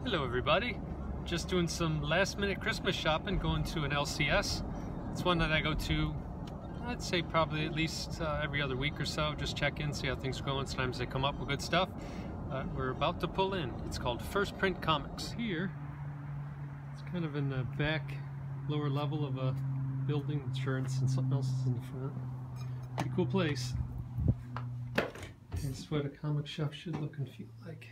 Hello everybody, just doing some last minute Christmas shopping, going to an LCS. It's one that I go to, I'd say probably at least every other week or so, just check in, see how things are going. Sometimes they come up with good stuff. We're about to pull in. It's called First Print Comics. Here, it's kind of in the back lower level of a building, insurance and something else is in the front. Pretty cool place. That's what a comic shop should look and feel like.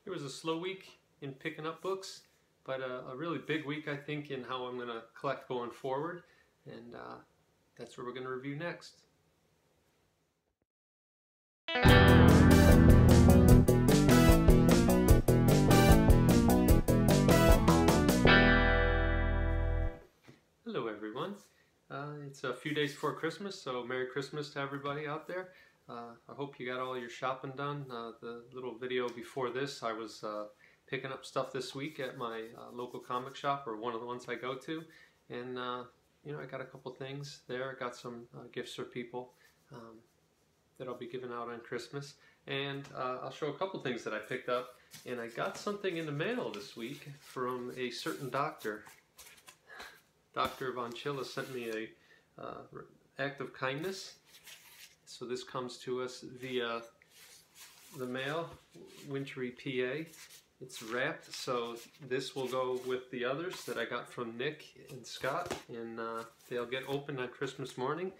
It was a slow week in picking up books, but a really big week, I think, in how I'm going to collect going forward, and that's what we're going to review next. Hello everyone. It's a few days before Christmas, so Merry Christmas to everybody out there. I hope you got all your shopping done. The little video before this, I was picking up stuff this week at my local comic shop, or one of the ones I go to, and you know, I got a couple things there. I got some gifts for people that I'll be giving out on Christmas, and I'll show a couple things that I picked up. And I got something in the mail this week from a certain doctor. Dr. Von Chilla sent me a act of kindness. So this comes to us via the mail, Wintry, PA. It's wrapped, so this will go with the others that I got from Nick and Scott, and they'll get opened on Christmas morning.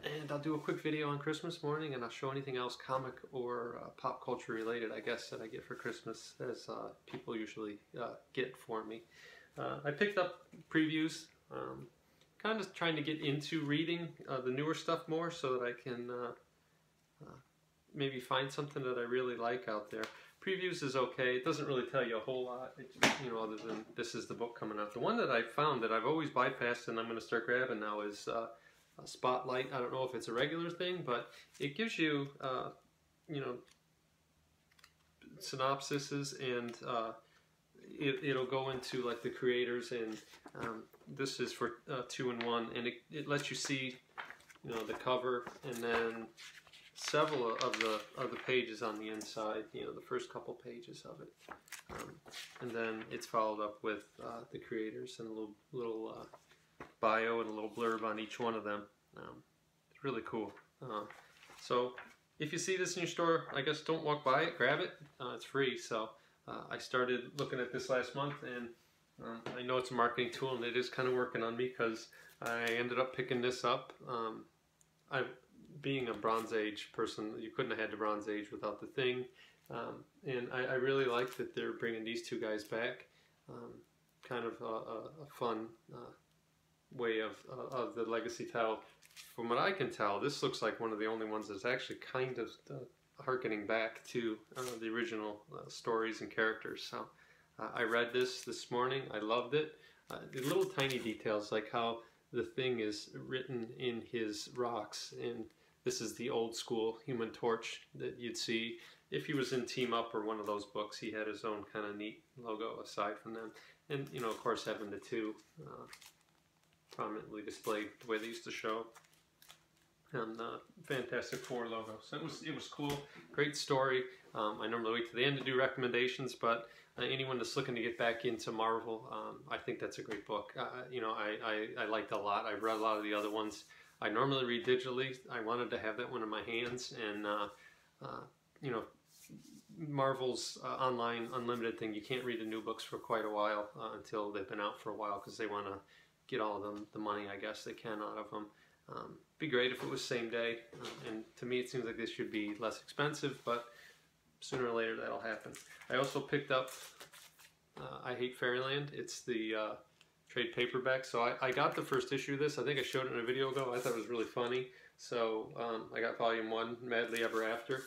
And I'll do a quick video on Christmas morning, and I'll show anything else comic or pop culture related, I guess, that I get for Christmas, as people usually get for me. I picked up previews. Kind of trying to get into reading the newer stuff more, so that I can maybe find something that I really like out there. Previews is okay. It doesn't really tell you a whole lot, you know, other than this is the book coming out. The one that I found that I've always bypassed and I'm going to start grabbing now is a Spotlight. I don't know if it's a regular thing, but it gives you, you know, synopsises, and it'll go into like the creators, and this is for 2-in-1, and it lets you see, you know, the cover, and then several of the pages on the inside, you know, the first couple pages of it, and then it's followed up with the creators and a little bio and a little blurb on each one of them. It's really cool. So if you see this in your store, I guess don't walk by it, grab it. It's free. So I started looking at this last month, and I know it's a marketing tool, and it is kind of working on me, because I ended up picking this up. Being a Bronze Age person, you couldn't have had the Bronze Age without the Thing, and I really like that they're bringing these two guys back. Kind of a fun way of the legacy title. From what I can tell, this looks like one of the only ones that's actually kind of harkening back to the original stories and characters. So I read this morning. I loved it. The little tiny details, like how the Thing is written in his rocks, and this is the old school Human Torch that you'd see if he was in Team Up or one of those books. He had his own kind of neat logo aside from them, and you know, of course, having the two prominently displayed the way they used to show. And Fantastic Four logo. So it was cool. Great story. I normally wait to the end to do recommendations, but anyone that's looking to get back into Marvel, I think that's a great book. You know, I liked it a lot. I've read a lot of the other ones. I normally read digitally. I wanted to have that one in my hands, and you know, Marvel's online unlimited thing, you can't read the new books for quite a while until they've been out for a while, because they want to get all of them the money, I guess, they can out of them. Be great if it was same day, and to me it seems like this should be less expensive, but sooner or later that'll happen. I also picked up I Hate Fairyland. It's the trade paperback, so I got the first issue of this. I think I showed it in a video ago. I thought it was really funny, so I got volume 1, Madly Ever After.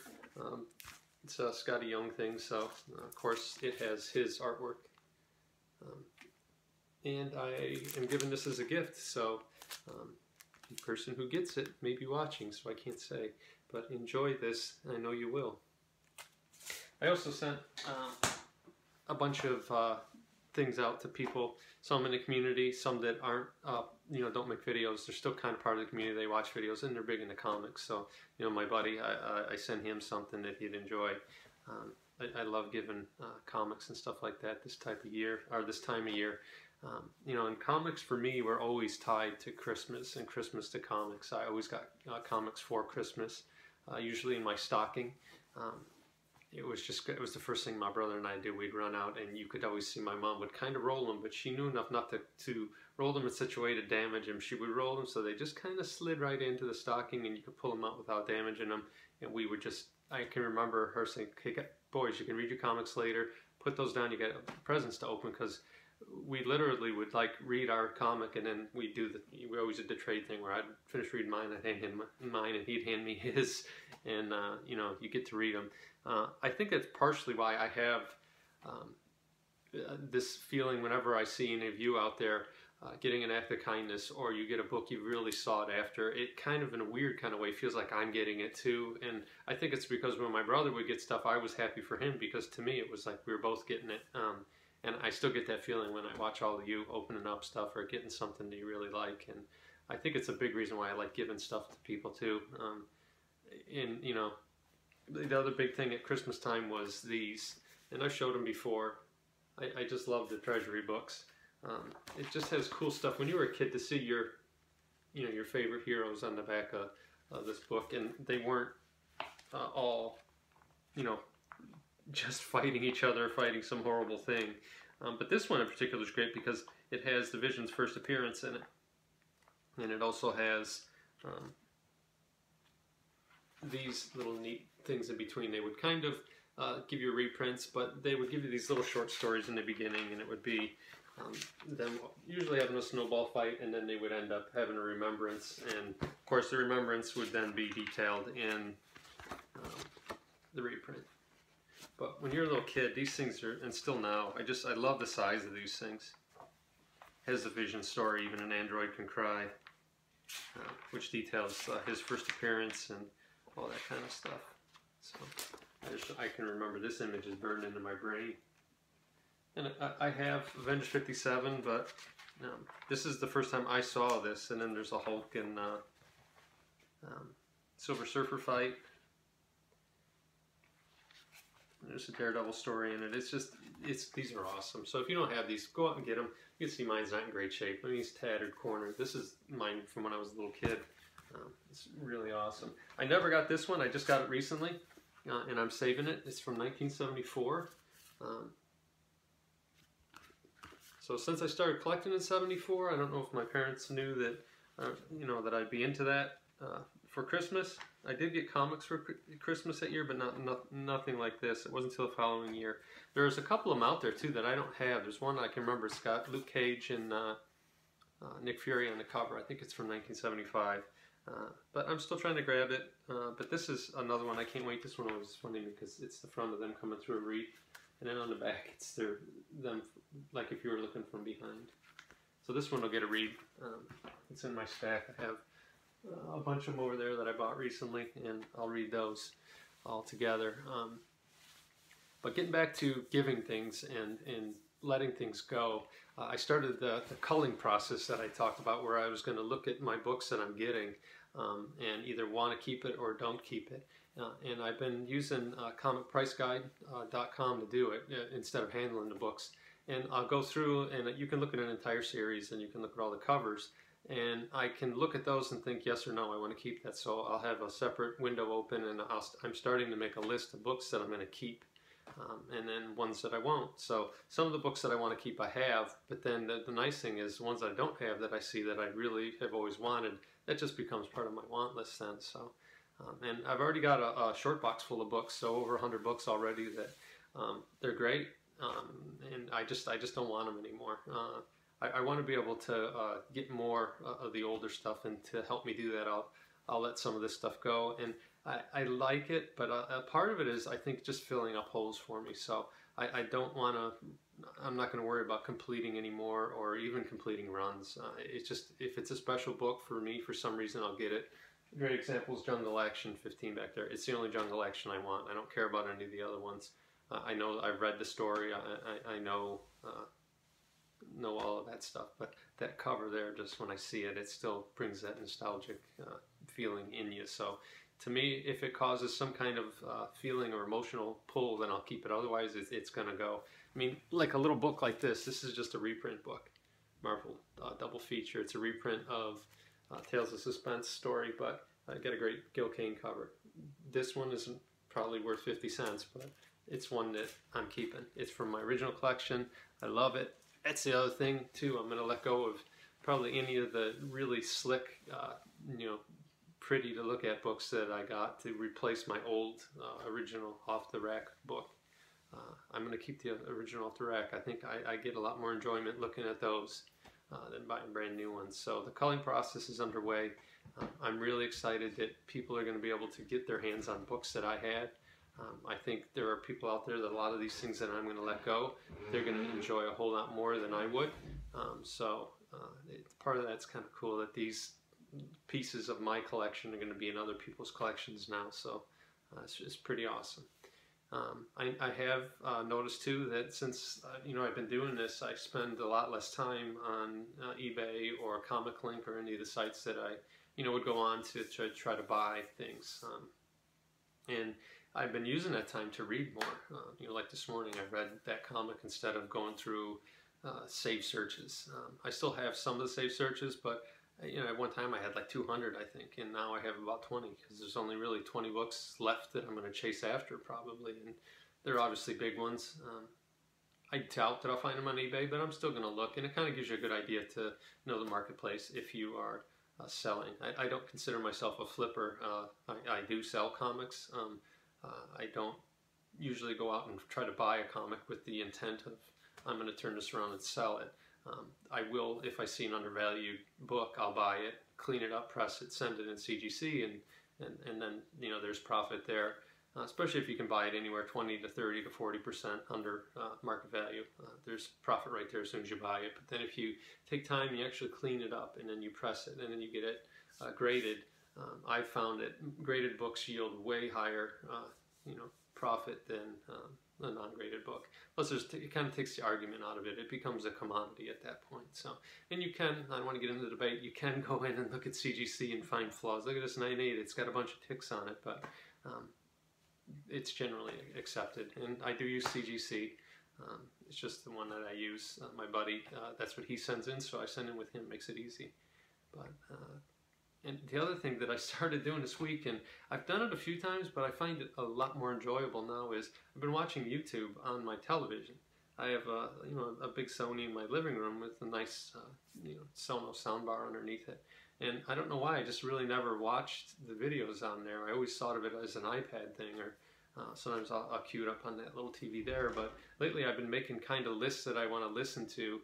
It's a Scotty Young thing, so of course it has his artwork, and I am giving this as a gift, so the person who gets it may be watching, so I can't say, but enjoy this. I know you will. I also sent a bunch of things out to people, some in the community, some that aren't, don't make videos. They're still kind of part of the community. They watch videos and they're big into comics. So, my buddy, I send him something that he'd enjoy. I love giving comics and stuff like that this type of year, or this time of year. And comics for me were always tied to Christmas and Christmas to comics. I always got comics for Christmas, usually in my stocking. It was the first thing my brother and I did. We'd run out and you could always see my mom would kind of roll them, but she knew enough not to roll them in such a way to damage them. She would roll them so they just kind of slid right into the stocking and you could pull them out without damaging them. And we would I can remember her saying, "Hey, boys, you can read your comics later. Put those down. You got presents to open," because we literally would read our comic and then we always did the trade thing where I'd finish reading mine, I'd hand him mine and he'd hand me his, and you get to read them. I think that's partially why I have this feeling whenever I see any of you out there getting an act of kindness, or you get a book you really sought after, it kind of in a weird kind of way feels like I'm getting it too. And I think it's because when my brother would get stuff, I was happy for him, because to me it was like we were both getting it. And I still get that feeling when I watch all of you opening up stuff or getting something that you really like. And I think it's a big reason why I like giving stuff to people too. The other big thing at Christmas time was these, and I've showed them before. I just love the treasury books. It just has cool stuff. When you were a kid, to see your favorite heroes on the back of this book, and they weren't all, just fighting each other, fighting some horrible thing. But this one in particular is great because it has the Vision's first appearance in it. And it also has these little neat things in between. They would kind of give you reprints, but they would give you these little short stories in the beginning, and it would be them usually having a snowball fight, and then they would end up having a remembrance. And of course the remembrance would then be detailed in the reprint. But when you're a little kid, these things are, and still now, I love the size of these things. Has the Vision story, Even an Android Can Cry, which details his first appearance and all that kind of stuff. So I can remember this image is burned into my brain. And I have Avengers 57, but this is the first time I saw this. And then there's a Hulk and Silver Surfer fight. There's a Daredevil story in it. These are awesome. So if you don't have these, go out and get them. You can see mine's not in great shape. I mean, he's tattered corner. This is mine from when I was a little kid. It's really awesome. I never got this one. I just got it recently, and I'm saving it. It's from 1974. So since I started collecting in '74, I don't know if my parents knew that, that I'd be into that for Christmas. I did get comics for Christmas that year, but nothing like this. It wasn't until the following year. There's a couple of them out there too that I don't have. There's one I can remember. It's got Luke Cage and Nick Fury on the cover. I think it's from 1975. But I'm still trying to grab it. But this is another one I can't wait. This one was funny because it's the front of them coming through a wreath, and then on the back it's them like if you were looking from behind. So this one will get a read. It's in my stack. I have a bunch of them over there that I bought recently, and I'll read those all together. But getting back to giving things and letting things go, I started the culling process that I talked about, where I was going to look at my books that I'm getting and either want to keep it or don't keep it. And I've been using comicpriceguide.com to do it instead of handling the books. And I'll go through, and you can look at an entire series, and you can look at all the covers. And I can look at those and think yes or no, I want to keep that. So I'll have a separate window open, and I'm starting to make a list of books that I'm going to keep, and then ones that I won't. So some of the books that I want to keep I have, but then the nice thing is the ones I don't have that I see that I really have always wanted, that just becomes part of my want list then. So, and I've already got a short box full of books, so over 100 books already that they're great, and I just don't want them anymore. I want to be able to get more of the older stuff, and to help me do that, I'll let some of this stuff go. And I like it, but a part of it is, I think, just filling up holes for me. So I don't want to, I'm not going to worry about completing anymore, or even completing runs. It's just, if it's a special book for me, for some reason, I'll get it. A great example is Jungle Action 15 back there. It's the only Jungle Action I want. I don't care about any of the other ones. I know I've read the story. I know know all of that stuff, but that cover there, just when I see it, it still brings that nostalgic feeling in you. So to me, if it causes some kind of feeling or emotional pull, then I'll keep it. Otherwise, it's going to go. I mean, like a little book like this is just a reprint book. Marvel double feature. It's a reprint of Tales of Suspense story, but I get a great Gil Kane cover. This one isn't probably worth 50 cents, but it's one that I'm keeping. It's from my original collection. I love it. That's the other thing too. I'm going to let go of probably any of the really slick, pretty to look at books that I got to replace my old original off the rack book. I'm going to keep the original off the rack. I think I get a lot more enjoyment looking at those than buying brand new ones. So the culling process is underway. I'm really excited that people are going to be able to get their hands on books that I had. I think there are people out there that a lot of these things that I'm going to let go, they're going to enjoy a whole lot more than I would. Part of that's kind of cool that these pieces of my collection are going to be in other people's collections now. So it's pretty awesome. I have noticed too that since I've been doing this, I spend a lot less time on eBay or Comic Link or any of the sites that I would go on to try to buy things. And I've been using that time to read more. Like this morning, I read that comic instead of going through save searches. I still have some of the save searches, but at one time I had like 200, I think, and now I have about 20 because there's only really 20 books left that I'm going to chase after probably, and they're obviously big ones. I doubt that I'll find them on eBay, but I'm still going to look, and it kind of gives you a good idea to know the marketplace if you are selling. I don't consider myself a flipper. I do sell comics. I don't usually go out and try to buy a comic with the intent of I'm going to turn this around and sell it. I will, if I see an undervalued book, I'll buy it, clean it up, press it, send it in CGC, and then there's profit there. Especially if you can buy it anywhere 20 to 30 to 40% under market value. There's profit right there as soon as you buy it. But then if you take time, you actually clean it up, and then you press it, and then you get it graded. I've found that graded books yield way higher profit than a non-graded book. Plus, it kind of takes the argument out of it. It becomes a commodity at that point. So, and you can, I don't want to get into the debate, you can go in and look at CGC and find flaws. Look at this 9.8, it's got a bunch of ticks on it, but it's generally accepted. And I do use CGC. It's just the one that I use. My buddy, that's what he sends in, so I send in with him, makes it easy. But and the other thing that I started doing this week, and I've done it a few times, but I find it a lot more enjoyable now, is I've been watching YouTube on my television. I have a big Sony in my living room with a nice Sonos soundbar underneath it. And I don't know why, I just really never watched the videos on there. I always thought of it as an iPad thing, or sometimes I'll queue it up on that little TV there. But lately I've been making kind of lists that I want to listen to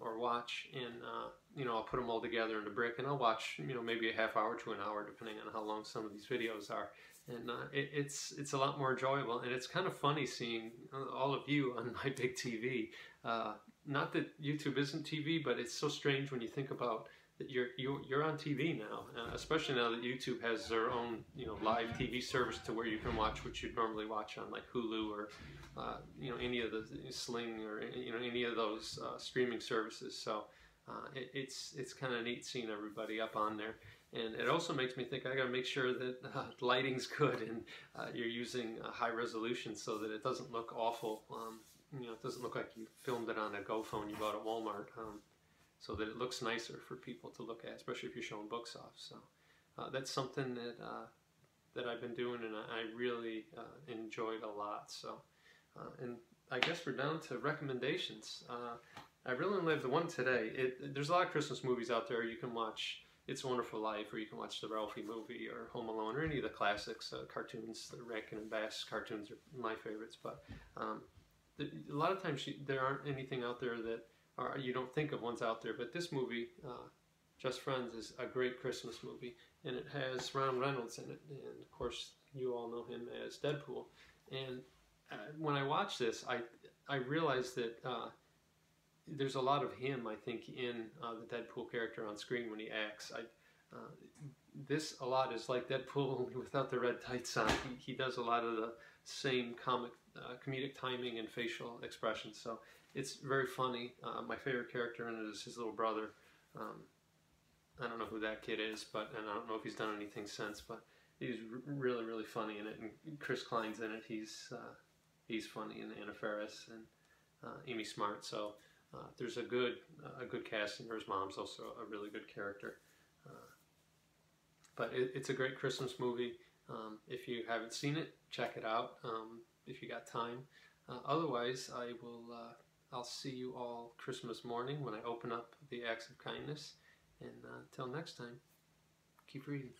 or watch, and I'll put them all together in a brick, and I'll watch maybe a half hour to an hour, depending on how long some of these videos are. And it's a lot more enjoyable, and it's kind of funny seeing all of you on my big TV. Not that YouTube isn't TV, but it's so strange when you think about that you're on TV now, especially now that YouTube has their own live TV service to where you can watch what you'd normally watch on like Hulu or any of the Sling or any of those streaming services. So it's kind of neat seeing everybody up on there, and it also makes me think I got to make sure that the lighting's good and you're using high resolution so that it doesn't look awful. It doesn't look like you filmed it on a Go phone you bought at Walmart. So that it looks nicer for people to look at, especially if you're showing books off. So that's something that I've been doing, and I really enjoyed a lot. So, and I guess we're down to recommendations. I really only have the one today. There's a lot of Christmas movies out there. You can watch It's a Wonderful Life, or you can watch the Ralphie movie, or Home Alone, or any of the classics, cartoons. The Rankin and Bass cartoons are my favorites. But a lot of times there aren't anything out there that you don't think of ones out there, but this movie, Just Friends, is a great Christmas movie, and it has Ryan Reynolds in it, and of course you all know him as Deadpool. And when I watched this, I realized that there's a lot of him, I think, in the Deadpool character on screen when he acts. This a lot is like Deadpool, only without the red tights on. He does a lot of the same comedic timing and facial expressions. So it's very funny. My favorite character in it is his little brother. I don't know who that kid is, and I don't know if he's done anything since, but he's really, really funny in it. And Chris Klein's in it. He's funny, and Anna Faris and Amy Smart. So there's a good cast, and his mom's also a really good character. But it's a great Christmas movie. If you haven't seen it, check it out if you got time. Otherwise, I'll see you all Christmas morning when I open up the Acts of Kindness. And until next time, keep reading.